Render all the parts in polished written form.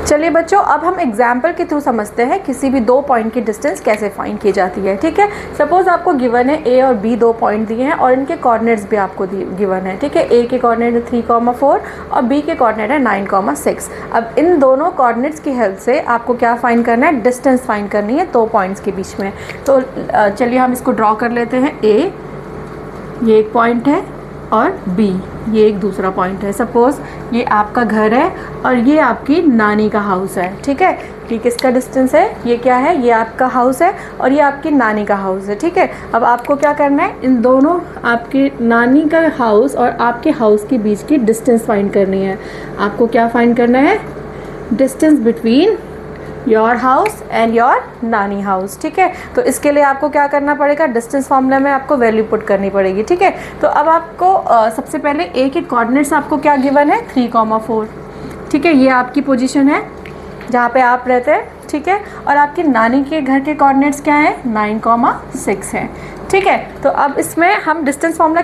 चलिए बच्चों, अब हम एग्जाम्पल के थ्रू समझते हैं किसी भी दो पॉइंट की डिस्टेंस कैसे फाइंड की जाती है। ठीक है, सपोज आपको गिवन है ए और बी दो पॉइंट दिए हैं और इनके कोऑर्डिनेट्स भी आपको गिवन है। ठीक है, ए के कोऑर्डिनेट है 3,4 और बी के कोऑर्डिनेट है 9,6। अब इन दोनों कोऑर्डिनेट्स की हेल्प से आपको क्या फाइंड करना है, डिस्टेंस फाइंड करनी है दो पॉइंट्स के बीच में। तो चलिए हम इसको ड्रॉ कर लेते हैं। ए ये एक पॉइंट है और बी ये एक दूसरा पॉइंट है। सपोज़ ये आपका घर है और ये आपकी नानी का हाउस है। ठीक है, ये किसका डिस्टेंस है, ये क्या है, ये आपका हाउस है और ये आपकी नानी का हाउस है। ठीक है, अब आपको क्या करना है, इन दोनों आपकी नानी का हाउस और आपके हाउस के बीच की डिस्टेंस फाइंड करनी है। आपको क्या फाइंड करना है, distance between your house and your नानी हाउस। ठीक है, तो इसके लिए आपको क्या करना पड़ेगा, डिस्टेंस फार्मूला में आपको वैल्यू पुट करनी पड़ेगी। ठीक है, तो अब आपको सबसे पहले ए के कोऑर्डिनेट्स आपको क्या गिवन है, 3,4। ठीक है, ये आपकी पोजीशन है जहाँ पे आप रहते हैं। ठीक है, और आपकी नानी के घर के कोऑर्डिनेट्स क्या हैं, 9,6 हैं। ठीक है, तो अब इसमें हम डिस्टेंस फार्मूला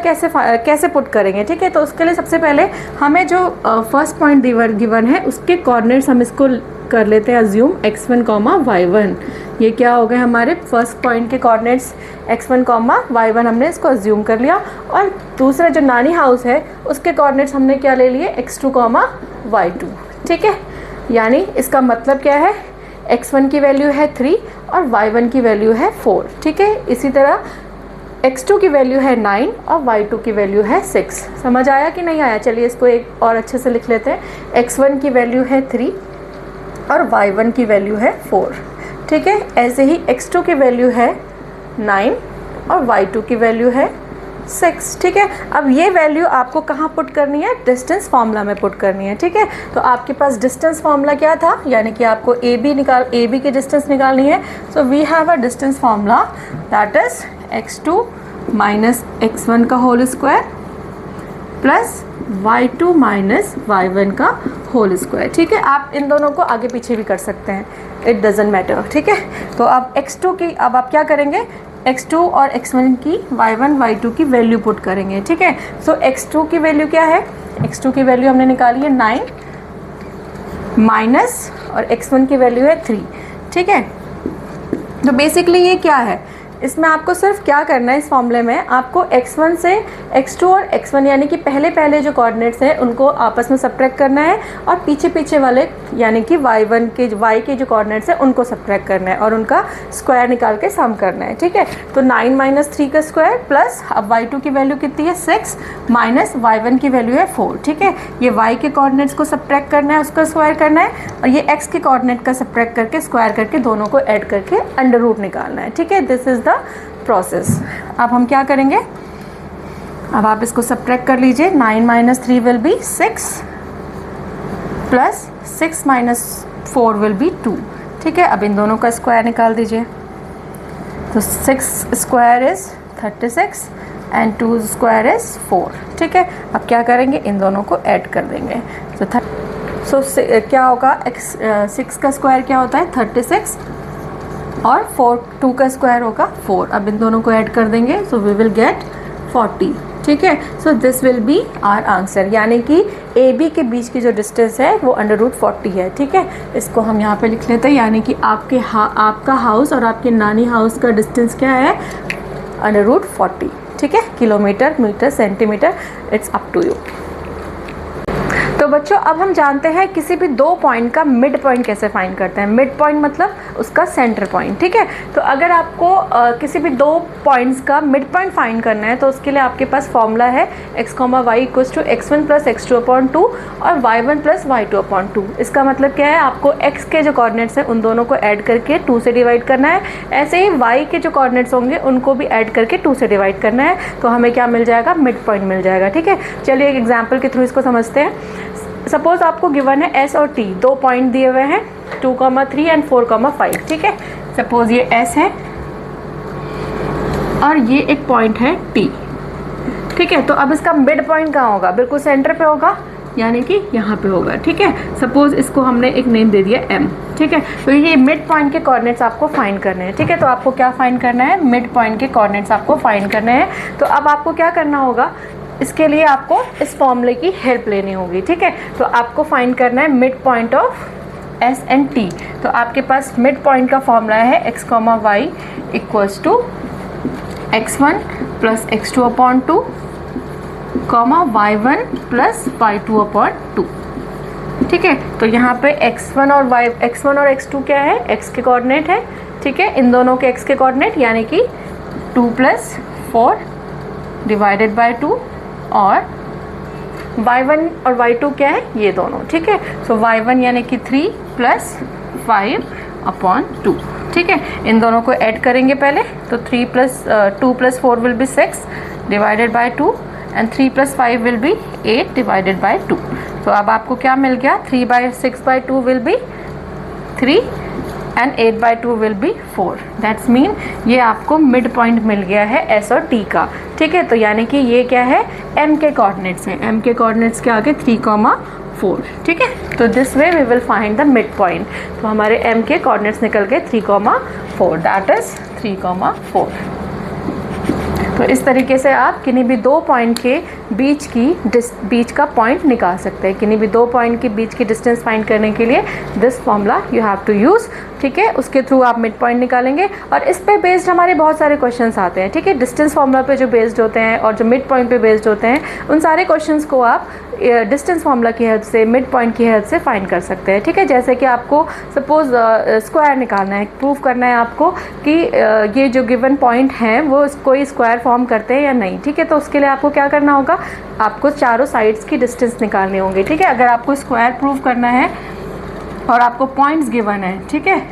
कैसे पुट करेंगे। ठीक है, तो उसके लिए सबसे पहले हमें जो फर्स्ट पॉइंट गिवन है उसके कोऑर्डिनेट्स हम इसको कर लेते हैं अज्यूम x1, y1। ये क्या हो गए हमारे फर्स्ट पॉइंट के कोऑर्डिनेट्स x1, y1 हमने इसको अज्यूम कर लिया। और दूसरा जो नानी हाउस है उसके कोऑर्डिनेट्स हमने क्या ले लिए, x2, y2। ठीक है, यानी इसका मतलब क्या है, x1 की वैल्यू है 3 और y1 की वैल्यू है 4। ठीक है, इसी तरह x2 की वैल्यू है 9 और y2 की वैल्यू है 6। समझ आया कि नहीं आया, चलिए इसको एक और अच्छे से लिख लेते हैं। x1 की वैल्यू है 3 और y1 की वैल्यू है 4। ठीक है, ऐसे ही x2 की वैल्यू है 9 और y2 की वैल्यू है 6। ठीक है, अब ये वैल्यू आपको कहाँ पुट करनी है, डिस्टेंस फार्मूला में पुट करनी है। ठीक है, तो आपके पास डिस्टेंस फार्मूला क्या था, यानी कि आपको ए बी की डिस्टेंस निकालनी है। So we have a distance formula that is x2 minus x1 का whole square plus y2 minus y1 का होल स्क्वायर। ठीक है, आप इन दोनों को आगे पीछे भी कर सकते हैं, इट डजेंट मैटर। ठीक है, तो अब x2 की अब आप क्या करेंगे, x2 और x1 की y1 y2 की वैल्यू पुट करेंगे। ठीक है, सो x2 की वैल्यू क्या है, x2 की वैल्यू हमने निकाली है 9 माइनस और x1 की वैल्यू है 3। ठीक है, तो बेसिकली ये क्या है, इसमें आपको सिर्फ क्या करना है, इस फॉर्मूले में आपको x1 से x2 और x1 यानी कि पहले जो कोऑर्डिनेट्स हैं उनको आपस में सब्ट्रैक्ट करना है और पीछे वाले यानी कि y1 के y के जो कोऑर्डिनेट्स हैं उनको सब्ट्रैक्ट करना है और उनका स्क्वायर निकाल के सम करना है। ठीक है, तो 9 माइनस 3 का स्क्वायर प्लस अब y2 की वैल्यू कितनी है 6 माइनस y1 की वैल्यू है 4। ठीक है, ये y के कोऑर्डिनेट्स को सब्ट्रैक्ट करना है, उसका स्क्वायर करना है और ये x के कोऑर्डिनेट का सब्ट्रैक्ट करके स्क्वायर करके दोनों को ऐड करके अंडर रूट निकालना है। ठीक है, दिस इज द प्रोसेस। अब हम क्या करेंगे, अब आप इसको सब्ट्रैक्ट कर लीजिए। 9 minus 3 will be 6 plus 6 minus 4 will be 2। ठीक है, अब इन दोनों का स्क्वायर निकाल दीजिए। तो 6 square is 36 and 2 square is 4। ठीक है, अब क्या करेंगे, इन दोनों को ऐड कर देंगे। तो क्या होगा, 6 का स्क्वायर क्या होता है 36 और 2 का स्क्वायर होगा 4। अब इन दोनों को ऐड कर देंगे, सो वी विल गेट 40। ठीक है, so this will be our answer, यानी कि ए बी के बीच की जो डिस्टेंस है वो अंडर रूट 40 है। ठीक है, इसको हम यहाँ पे लिख लेते हैं, यानी कि आपका हाउस और आपके नानी हाउस का डिस्टेंस क्या है, अंडर रूट 40। ठीक है, kilometre, metre, centimetre, it's up to you. तो बच्चों, अब हम जानते हैं किसी भी दो पॉइंट का मिड पॉइंट कैसे फाइंड करते हैं। मिड पॉइंट मतलब उसका सेंटर पॉइंट। ठीक है, तो अगर आपको किसी भी दो पॉइंट्स का मिड पॉइंट फाइंड करना है तो उसके लिए आपके पास फॉर्मूला है x, y equals to x1 plus x2/2 और y1 प्लस y2/2। इसका मतलब क्या है, आपको x के जो कोऑर्डिनेट्स हैं उन दोनों को ऐड करके 2 से डिवाइड करना है, ऐसे ही y के जो कोऑर्डिनेट्स होंगे उनको भी ऐड करके 2 से डिवाइड करना है, तो हमें क्या मिल जाएगा, मिड पॉइंट मिल जाएगा। ठीक है, चलिए एक एग्जाम्पल के थ्रू इसको समझते हैं। सपोज आपको गिवन है S और T, दो पॉइंट दिए हुए हैं 2, 3 एंड 4, 5। ठीक है, सपोज ये S है और ये एक पॉइंट है T। ठीक है, तो अब इसका मिड पॉइंट कहाँ होगा, बिल्कुल सेंटर पे होगा, यानी कि यहाँ पे होगा। ठीक है, सपोज इसको हमने एक नेम दे दिया M। ठीक है, तो ये मिड पॉइंट के कोऑर्डिनेट्स आपको फाइंड करने हैं। ठीक है, तो आपको क्या फाइंड करना है, मिड पॉइंट के कोऑर्डिनेट्स आपको फाइंड करने हैं। तो अब आपको क्या करना होगा, इसके लिए आपको इस फॉर्मूले की हेल्प लेनी होगी। ठीक है, तो आपको फाइंड करना है midpoint of S and T. तो आपके पास मिड पॉइंट का फॉर्मूला है x, y equals to x1 plus x2 upon 2, y1 plus y2 upon 2। ठीक है, तो यहाँ पे x1 और x2 क्या है, x के कोऑर्डिनेट है। ठीक है, इन दोनों के x के कोऑर्डिनेट यानी कि 2 + 4 डिवाइडेड बाय 2, और y1 और y2 क्या है, ये दोनों। ठीक है, सो y1 यानी कि 3 + 5 अपॉन 2। ठीक है, इन दोनों को ऐड करेंगे पहले, तो 2 + 4 will be 6 divided by 2 and 3 + 5 will be 8 divided by 2। तो अब आपको क्या मिल गया, 3/6/2 will be 3 and 8/2 will be 4। That's mean ये आपको मिड पॉइंट मिल गया है एस और टी का। ठीक है, तो यानी कि ये क्या है, एम के कोऑर्डिनेट्स हैं। एम के कोऑर्डिनेट्स के आगे 3, 4। ठीक है, तो this way we will find the midpoint. तो हमारे एम के कोऑर्डिनेट्स निकल गए 3, 4, दैट इज 3, 4। तो इस तरीके से आप किन्हीं भी दो पॉइंट के बीच का पॉइंट निकाल सकते हैं। किन्हीं भी दो पॉइंट के बीच की डिस्टेंस फाइंड करने के लिए this formula you have to use. ठीक है, उसके थ्रू आप मिड पॉइंट निकालेंगे और इस पे बेस्ड हमारे बहुत सारे क्वेश्चंस आते हैं। ठीक है, डिस्टेंस फॉर्मूला पे जो बेस्ड होते हैं और जो मिड पॉइंट पे बेस्ड होते हैं, उन सारे क्वेश्चंस को आप डिस्टेंस फॉर्मूला की हेल्प से, मिड पॉइंट की हेल्प से फाइंड कर सकते हैं। ठीक है, जैसे कि आपको सपोज स्क्वायर निकालना है, प्रूव करना है आपको कि ये जो गिवन पॉइंट हैं वो कोई स्क्वायर फॉर्म करते हैं या नहीं। ठीक है, तो उसके लिए आपको क्या करना होगा, आपको चारों साइड्स की डिस्टेंस निकालनी होंगी। ठीक है, अगर आपको स्क्वायर प्रूव करना है और आपको पॉइंट्स गिवन है, ठीक है,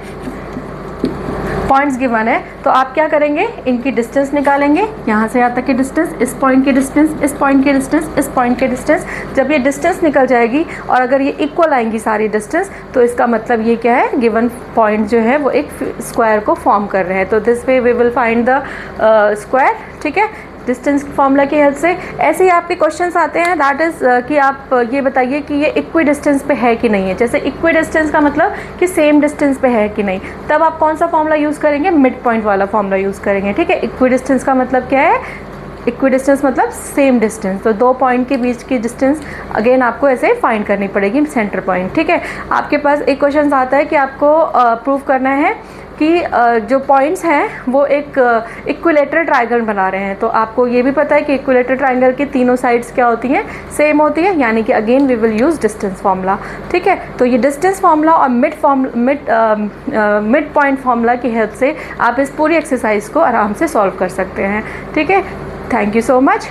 पॉइंट्स गिवन है, तो आप क्या करेंगे, इनकी डिस्टेंस निकालेंगे, यहाँ से यहाँ तक की डिस्टेंस, इस पॉइंट की डिस्टेंस, इस पॉइंट की डिस्टेंस, इस पॉइंट की डिस्टेंस। जब ये डिस्टेंस निकल जाएगी और अगर ये इक्वल आएंगी सारी डिस्टेंस, तो इसका मतलब ये क्या है, गिवन पॉइंट जो है वो एक स्क्वायर को फॉर्म कर रहे हैं। तो this way we will find the square. ठीक है, डिस्टेंस फार्मूला की हेल्प से। ऐसे ही आपके क्वेश्चंस आते हैं, दैट इज़ कि आप ये बताइए कि ये इक्वी डिस्टेंस पे है कि नहीं है। जैसे इक्वी डिस्टेंस का मतलब कि सेम डिस्टेंस पे है कि नहीं, तब आप कौन सा फार्मूला यूज़ करेंगे, मिड पॉइंट वाला फार्मूला यूज़ करेंगे। ठीक है, इक्वी डिस्टेंस का मतलब क्या है, इक्वी डिस्टेंस मतलब सेम डिस्टेंस। तो दो पॉइंट के बीच की डिस्टेंस अगेन आपको ऐसे फाइंड करनी पड़ेगी, सेंटर पॉइंट। ठीक है, आपके पास एक क्वेश्चन आता है कि आपको प्रूव करना है कि जो पॉइंट्स हैं वो एक इक्विलेटरल ट्रायंगल बना रहे हैं। तो आपको ये भी पता है कि इक्विलेटरल ट्रायंगल की तीनों साइड्स क्या होती हैं, सेम होती है, यानी कि again we will use distance formula. ठीक है, तो ये डिस्टेंस फार्मूला और मिड पॉइंट फार्मूला की हेल्प से आप इस पूरी एक्सरसाइज को आराम से सॉल्व कर सकते हैं। ठीक है, थैंक यू सो मच।